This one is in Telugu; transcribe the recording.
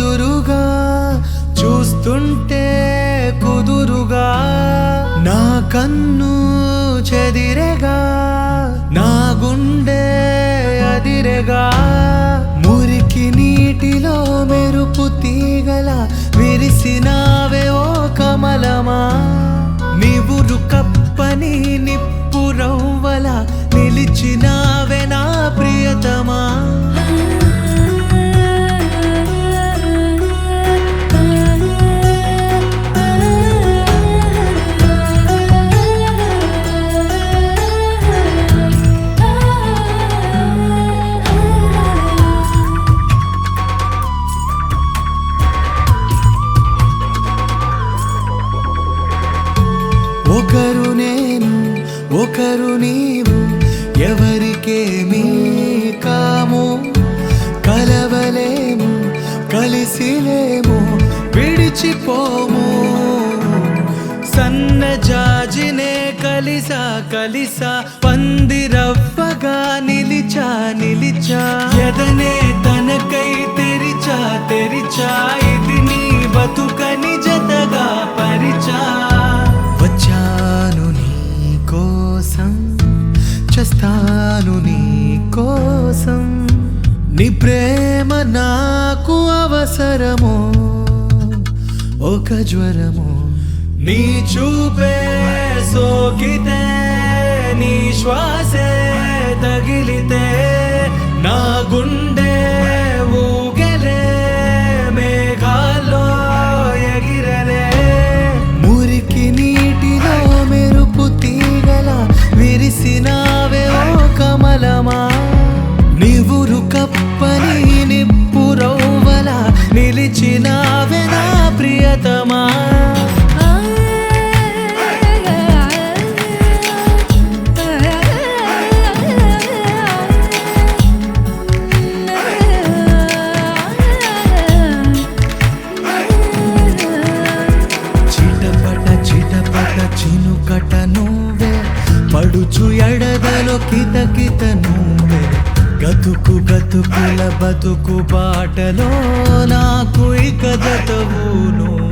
ఎదురుగా చూస్తుంటే కుదురుగా నా కన్ను చెదిరెగా నా గుండె అదిరెగా మురికి నీటిలో మెరుపు తీగల విరిసినావే ఓ కమలమా నివురు కప్పని నిప్పు రవ్వల నిలిచినావే నా ప్రియతమా ఒకరు నేను ఒకరు నీవు ఎవరికేమీ కాము కలవలేము కలిసిలేము విడిచిపోము సన్నజాజినే కలిసా కలిసా పందిరవ్వగా నిలిచా నిలిచా ఎదనే తనకై తెరిచా తెరిచా ఇది నీ బతుకని జతగా పరిచా వచ్చాను నీ కోసం చస్తాను నీ కోసం నీ ప్రేమ నాకు అవసరమో ఒక జ్వరము నీ చూపే సోకితే నీ శ్వాసే తగిలితే నా గుండె ఊగలే మేఘాల్లో ఎగిరలే మురికి నీటిలో మెరుపు తీగల విరిసినావే ఓ కమలమా నివురు కప్పని నిప్పు రవ్వల నిలిచినావే నా ప్రియతమా చినుకట నువ్వే పడుచు ఎడదలో కితకిత నువ్వే గతుకు గతుకుల బతుకు బాటలో నాకు ఇక జతవు నువ్వు